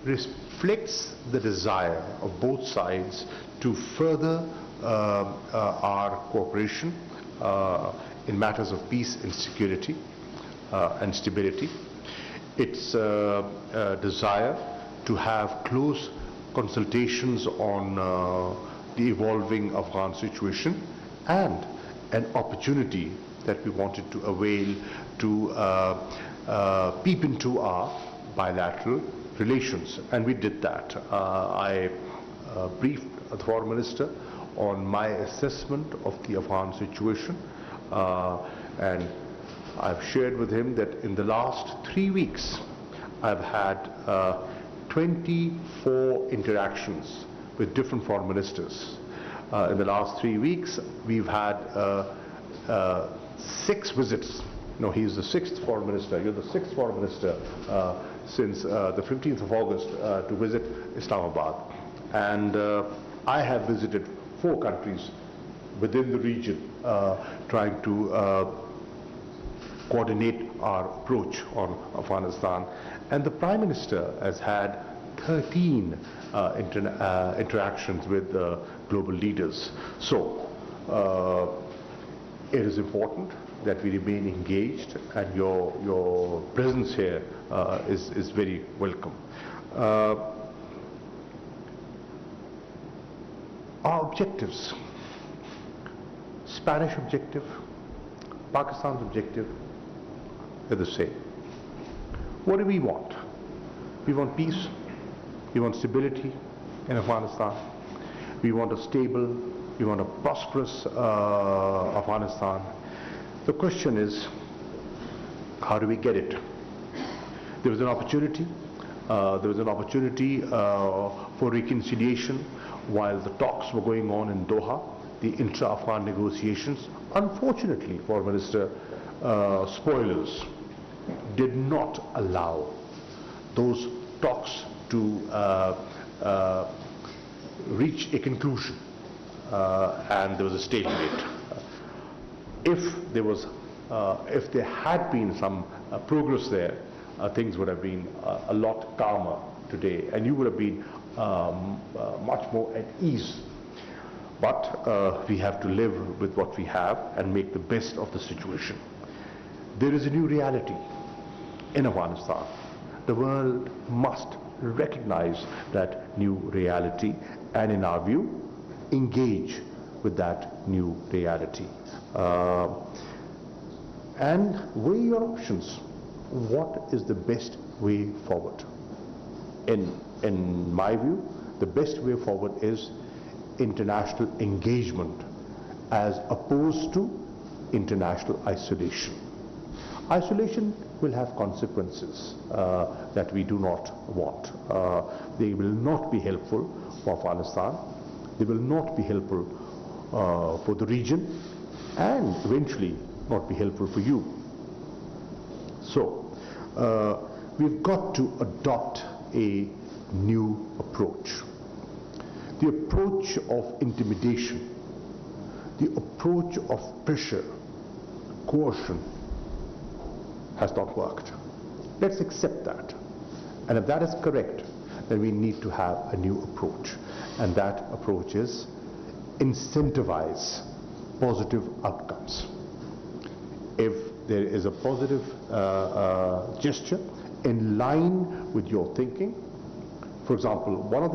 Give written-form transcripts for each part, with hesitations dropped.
reflects the desire of both sides to further our cooperation in matters of peace and security and stability. Its desire to have close consultations on the evolving Afghan situation, and an opportunity that we wanted to avail to peep into our bilateral relations, and we did that. I briefed the Foreign Minister on my assessment of the Afghan situation, and I've shared with him that in the last 3 weeks I've had 24 interactions with different foreign ministers. In the last 3 weeks we've had 6 visits. No, he's the 6th foreign minister. You're the 6th foreign minister since the 15th of August to visit Islamabad. And I have visited 4 countries within the region trying to coordinate our approach on Afghanistan. And the Prime Minister has had 13 interactions with global leaders. So it is important that we remain engaged, and your presence here is very welcome. Our objectives: Spanish objective, Pakistan's objective, they're the same. What do we want? We want peace, we want stability in Afghanistan, we want a stable, we want a prosperous Afghanistan. The question is, how do we get it? There was an opportunity. For reconciliation while the talks were going on in Doha, the intra-Afghan negotiations. Unfortunately, Foreign Minister, spoilers did not allow those talks to reach a conclusion, and there was a stalemate. If there had been some progress there, things would have been a lot calmer today, and you would have been much more at ease. But we have to live with what we have and make the best of the situation. There is a new reality in Afghanistan. The world must recognize that new reality and, in our view, engage with that new reality. And weigh your options. What is the best way forward? In my view, the best way forward is international engagement as opposed to international isolation. Isolation will have consequences that we do not want. They will not be helpful for Afghanistan. They will not be helpful for the region, and eventually not be helpful for you. So we've got to adopt a new approach. The approach of intimidation, the approach of pressure, coercion has not worked. Let's accept that. And if that is correct, then we need to have a new approach. And that approach is incentivize positive outcomes. If there is a positive gesture in line with your thinking, for example, one of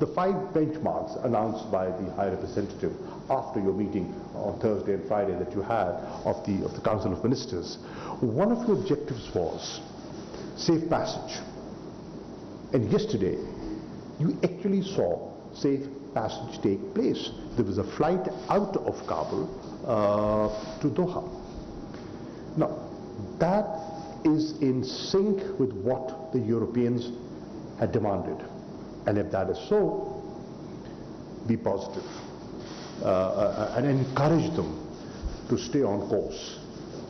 the 5 benchmarks announced by the High Representative after your meeting on Thursday and Friday that you had of the Council of Ministers, one of your objectives was safe passage. And yesterday, you actually saw safe passage take place. There was a flight out of Kabul to Doha. Now, that is in sync with what the Europeans had demanded. And if that is so, be positive and encourage them to stay on course.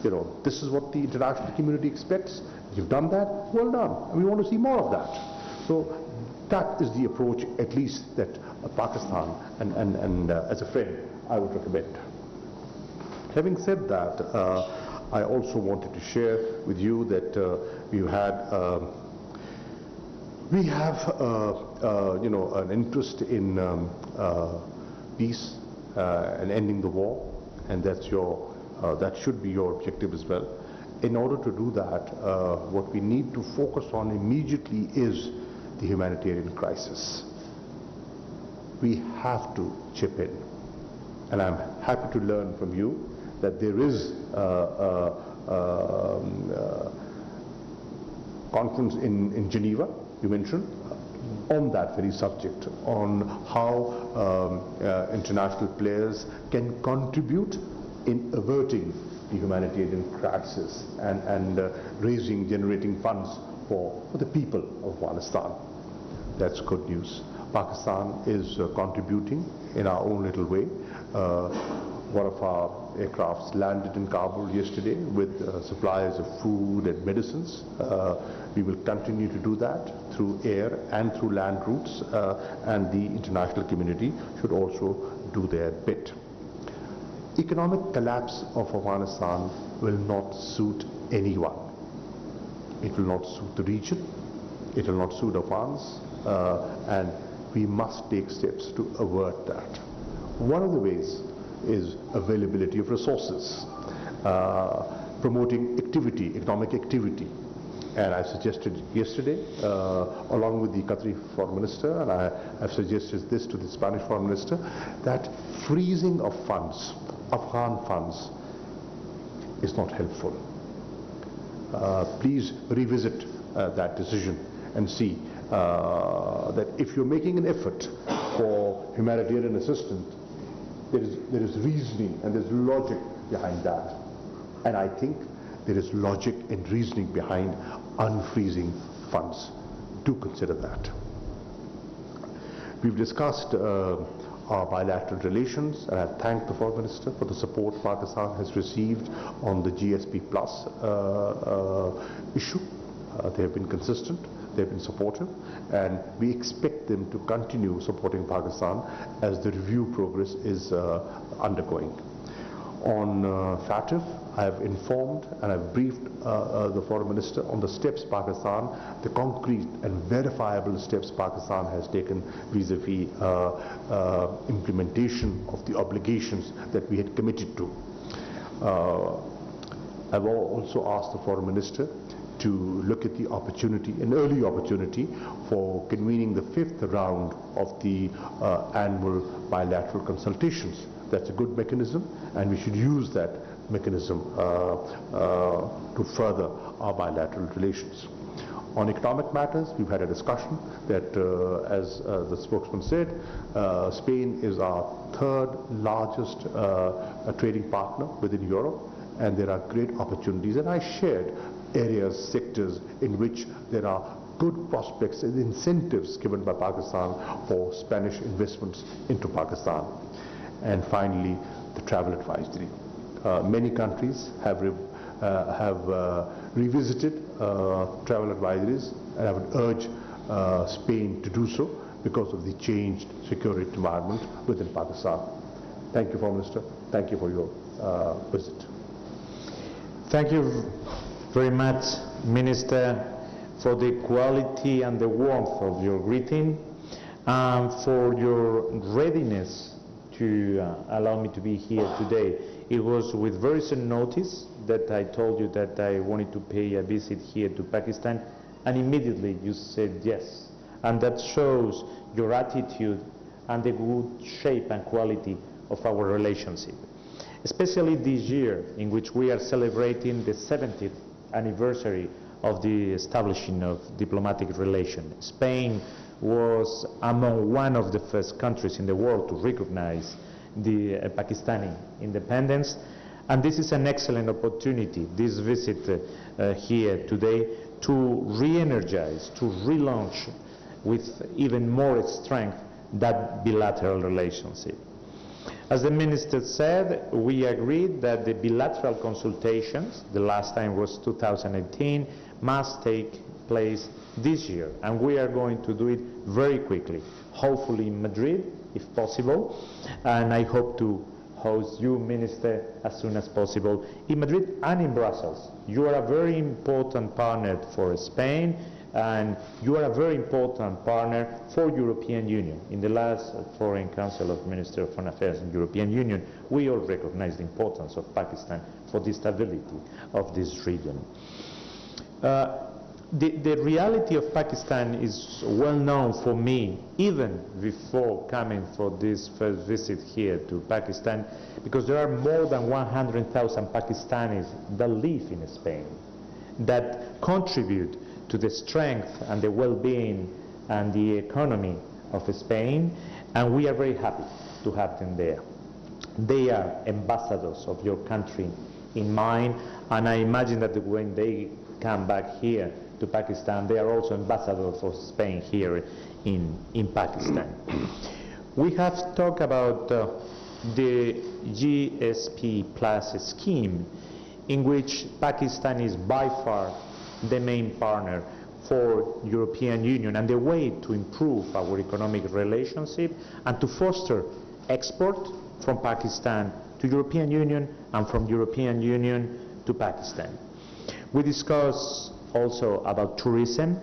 You know, this is what the international community expects. You've done that, well done. And we want to see more of that. So that is the approach, at least, that Pakistan and as a friend, I would recommend. Having said that, I also wanted to share with you that we've had We have, an interest in peace and ending the war, and that should be your objective as well. In order to do that, what we need to focus on immediately is the humanitarian crisis. We have to chip in, and I'm happy to learn from you that there is conference in Geneva, you mentioned, on that very subject, on how international players can contribute in averting the humanitarian crisis and generating funds for the people of Afghanistan. That's good news. Pakistan is contributing in our own little way. One of our aircrafts landed in Kabul yesterday with supplies of food and medicines. We will continue to do that through air and through land routes, and the international community should also do their bit. Economic collapse of Afghanistan will not suit anyone. It will not suit the region, it will not suit Afghans, and we must take steps to avert that. One of the ways is availability of resources, promoting activity, economic activity. And I suggested yesterday, along with the Qatari Foreign Minister, and I have suggested this to the Spanish Foreign Minister, that freezing of funds, Afghan funds, is not helpful. Please revisit that decision and see that if you're making an effort for humanitarian assistance, there is reasoning and there's logic behind that. And I think there is logic and reasoning behind unfreezing funds. Do consider that. We've discussed our bilateral relations, and I thank the Foreign Minister for the support Pakistan has received on the GSP Plus issue. They have been consistent, they have been supportive, and we expect them to continue supporting Pakistan as the review progress is undergoing. On FATF, I have informed and I've briefed the Foreign Minister on the steps Pakistan, the concrete and verifiable steps Pakistan has taken vis-a-vis implementation of the obligations that we had committed to. I've also asked the Foreign Minister to look at the opportunity, an early opportunity, for convening the 5th round of the annual bilateral consultations. That's a good mechanism, and we should use that mechanism to further our bilateral relations. On economic matters, we've had a discussion that, as the spokesman said, Spain is our 3rd largest trading partner within Europe, and there are great opportunities, and I shared areas, sectors in which there are good prospects and incentives given by Pakistan for Spanish investments into Pakistan. And finally, the travel advisory. Many countries have revisited travel advisories, and I would urge Spain to do so because of the changed security environment within Pakistan. Thank you, Foreign Minister. Thank you for your visit. Thank you very much, Minister, for the quality and the warmth of your greeting, and for your readiness to allow me to be here today. It was with very soon notice that I told you that I wanted to pay a visit here to Pakistan, and immediately you said yes. And that shows your attitude and the good shape and quality of our relationship. Especially this year, in which we are celebrating the 70th anniversary of the establishing of diplomatic relations. Spain was among one of the first countries in the world to recognize the Pakistani independence, and this is an excellent opportunity, this visit here today, to re-energize, to relaunch with even more strength that bilateral relationship. As the Minister said, we agreed that the bilateral consultations, the last time was 2018, must take place this year, and we are going to do it very quickly, hopefully in Madrid, if possible, and I hope to host you, Minister, as soon as possible in Madrid and in Brussels. You are a very important partner for Spain, and you are a very important partner for European Union. In the last Foreign Council of Ministers of Foreign Affairs in European Union, we all recognize the importance of Pakistan for the stability of this region. The reality of Pakistan is well known for me, even before coming for this first visit here to Pakistan, because there are more than 100,000 Pakistanis that live in Spain, that contribute to the strength and the well-being and the economy of Spain, and we are very happy to have them there. They are ambassadors of your country in mind, and I imagine that when they come back here to Pakistan, they are also ambassadors for Spain here in Pakistan. We have talked about the GSP Plus scheme, in which Pakistan is by far the main partner for European Union, and the way to improve our economic relationship and to foster export from Pakistan to European Union and from European Union to Pakistan. We discussed also about tourism.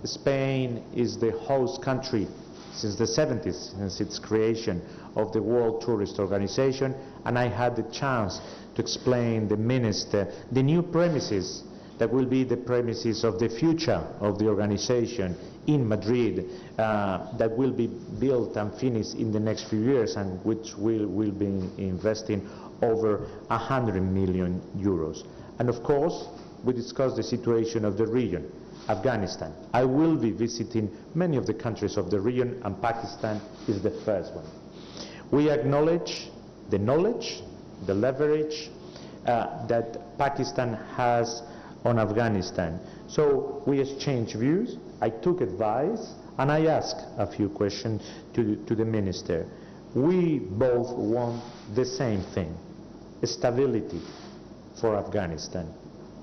Spain is the host country since the 70s, since its creation of the World Tourist Organization, and I had the chance to explain the Minister the new premises that will be the premises of the future of the organization in Madrid, that will be built and finished in the next few years, and which will be investing over 100 million euros. And of course, we discussed the situation of the region, Afghanistan. I will be visiting many of the countries of the region, and Pakistan is the first one. We acknowledge the knowledge, the leverage that Pakistan has on Afghanistan. So we exchanged views, I took advice, and I asked a few questions to the Minister. We both want the same thing: stability for Afghanistan,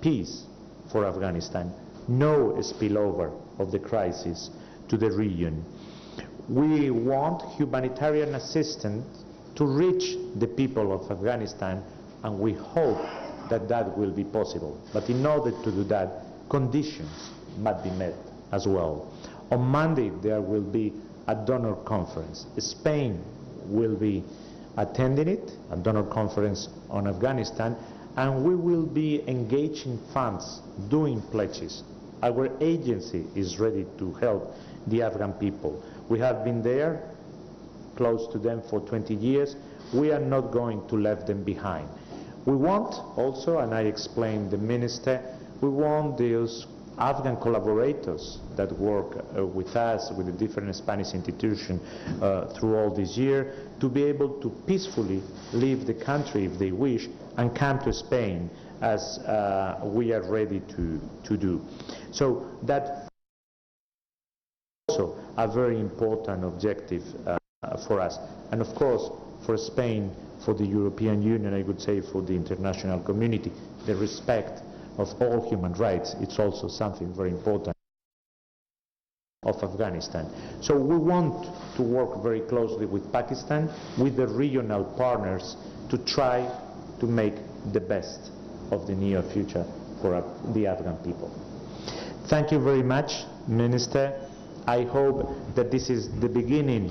peace for Afghanistan, no spillover of the crisis to the region. We want humanitarian assistance to reach the people of Afghanistan, and we hope that that will be possible. But in order to do that, conditions must be met as well. On Monday there will be a donor conference. Spain will be attending it, a donor conference on Afghanistan, and we will be engaging funds, doing pledges. Our agency is ready to help the Afghan people. We have been there, close to them for 20 years. We are not going to leave them behind. We want also, and I explained the Minister, we want those Afghan collaborators that work with us, with the different Spanish institutions through all this year, to be able to peacefully leave the country if they wish and come to Spain, as we are ready to do. So that also a very important objective for us. And of course, for Spain, for the European Union, I would say for the international community, the respect of all human rights, it's also something very important of Afghanistan. So we want to work very closely with Pakistan, with the regional partners, to try to make the best of the near future for the Afghan people. Thank you very much, Minister. I hope that this is the beginning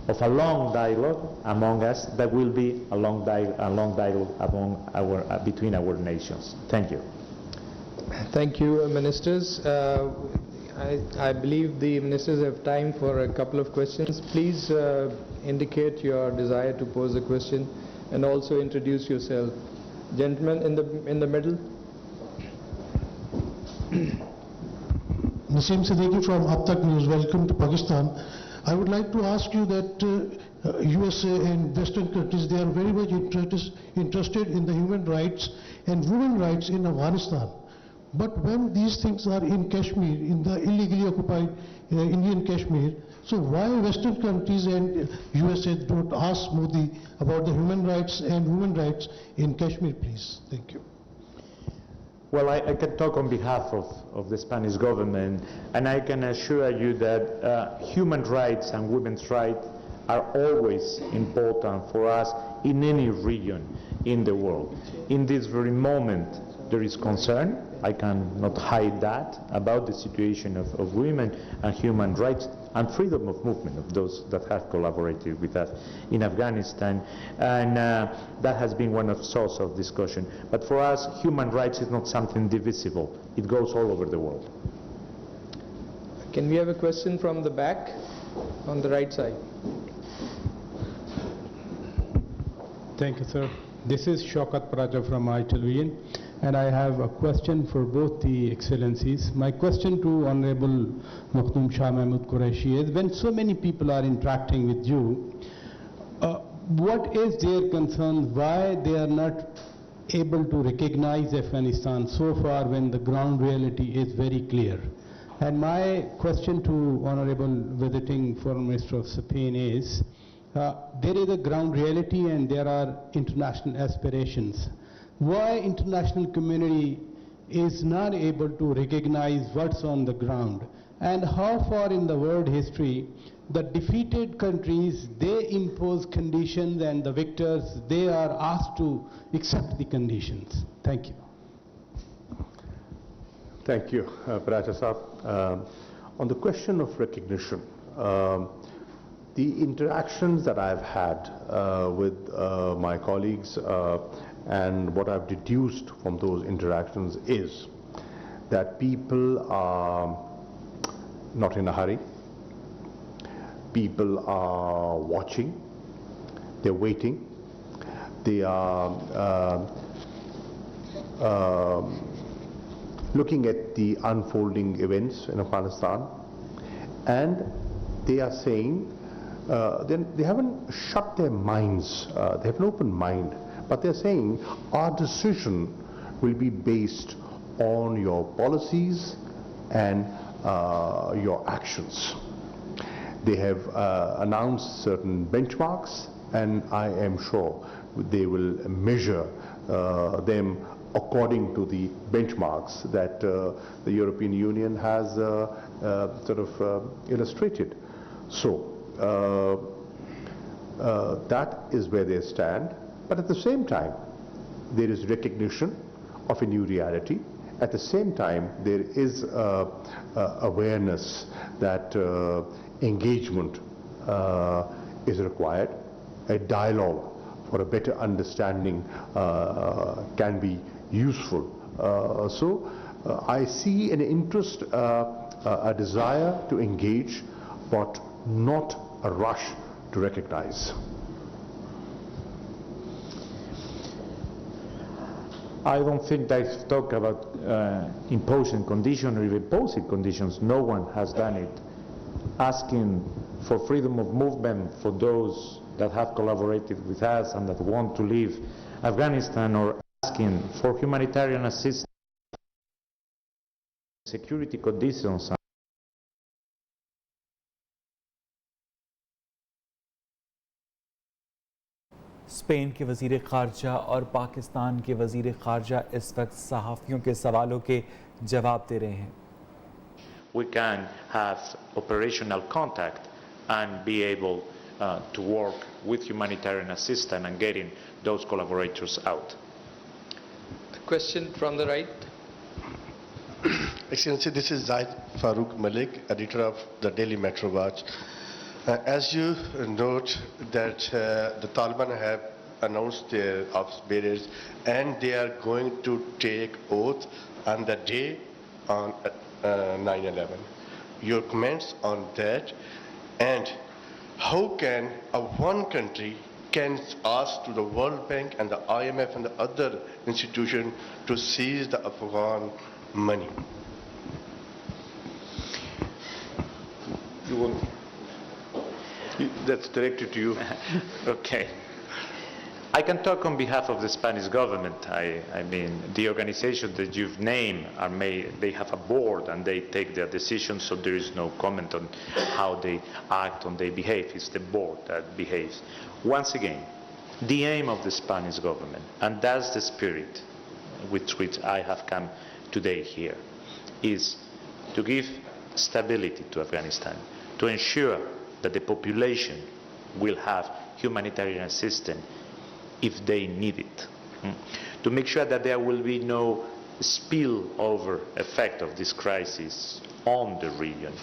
of a long dialogue among us, that will be a long dialogue among between our nations. Thank you. Thank you, Ministers. I believe the Ministers have time for a couple of questions. Please indicate your desire to pose a question and also introduce yourself. Gentleman in the middle. Naseem Siddiqui from Abtak News. Welcome to Pakistan. I would like to ask you that USA and Western countries, they are very much interested in the human rights and women rights in Afghanistan. But when these things are in Kashmir, in the illegally occupied Indian Kashmir, so why Western countries and USA don't ask Modi about the human rights and women rights in Kashmir, please? Thank you. Well, I can talk on behalf of the Spanish government, and I can assure you that human rights and women's rights are always important for us in any region in the world. In this very moment, there is concern, I cannot hide that, about the situation of women and human rights and freedom of movement of those that have collaborated with us in Afghanistan, and that has been one of source of discussion. But for us, human rights is not something divisible. It goes all over the world. Can we have a question from the back on the right side? Thank you, sir. This is Shaukat Paraja from iTelevision, and I have a question for both the excellencies. My question to Honorable Makhdum Shah Mehmood Qureshi is, when so many people are interacting with you, what is their concern, why they are not able to recognize Afghanistan so far when the ground reality is very clear? And my question to Honorable Visiting Foreign Minister of Spain is, there is a ground reality and there are international aspirations. Why international community is not able to recognize what's on the ground? And how far in the world history the defeated countries, they impose conditions and the victors, they are asked to accept the conditions? Thank you. Thank you, Paraja Saab. On the question of recognition, the interactions that I've had with my colleagues and what I've deduced from those interactions is that people are not in a hurry. People are watching, they're waiting, they are looking at the unfolding events in Afghanistan, and they are saying, they haven't shut their minds, they have an open mind, but they're saying our decision will be based on your policies and your actions. They have announced certain benchmarks, and I am sure they will measure them according to the benchmarks that the European Union has illustrated. So that is where they stand, but at the same time there is recognition of a new reality. At the same time there is awareness that engagement is required. A dialogue for a better understanding can be useful. So I see an interest, a desire to engage, but not a rush to recognize. I don't think they've talked about imposing conditions or even imposing conditions. No one has done it. Asking for freedom of movement for those that have collaborated with us and that want to leave Afghanistan, or asking for humanitarian assistance, security conditions. Spain के वज़ीर ख़ारजा और पाकिस्तान के वज़ीर ख़ारजा इस वक्त सहाफ़ियों के सवालों के जवाब दे रहे हैं. We can have operational contact and be able to work with humanitarian assistance and getting those collaborators out. A question from the right. Excellency, this is Zaid Farooq Malik, editor of the Daily Metro Watch. As you note that the Taliban have announced their ops bearers and they are going to take oath on the day on 9/11. Your comments on that, and how can one country can ask to the World Bank and the IMF and the other institutions to seize the Afghan money? That's directed to you. Okay. I can talk on behalf of the Spanish government. I mean, the organizations that you've named they have a board and they take their decisions, so there is no comment on how they act or they behave. It's the board that behaves. Once again, the aim of the Spanish government, and that's the spirit with which I have come today here, is to give stability to Afghanistan, to ensure that the population will have humanitarian assistance if they need it, to make sure that there will be no spillover effect of this crisis on the region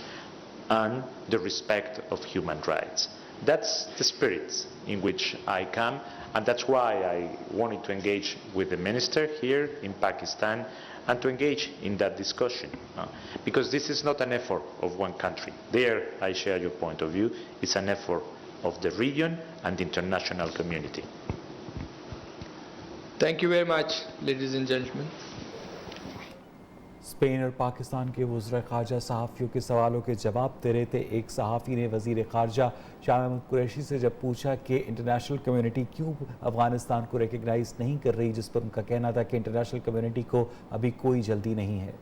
and the respect of human rights. That's the spirit in which I come, and that's why I wanted to engage with the minister here in Pakistan and to engage in that discussion. Because this is not an effort of one country. There, I share your point of view. It's an effort of the region and the international community. Thank you very much, ladies and gentlemen. Spain और पाकिस्तान के वज़ीर ख़ारजा सहाफ़ियों के सवालों के जवाब दे रहे थे। एक सहाफ़ी ने वज़ीर ख़ारजा शाह महमूद कुरैशी से जब पूछा कि इंटरनेशनल कम्युनिटी क्यों अफ़गानिस्तान को रिकग्नाइज़ नहीं कर रही, जिस पर उनका कहना था कि इंटरनेशनल कम्युनिटी को अभी कोई जल्दी नहीं है।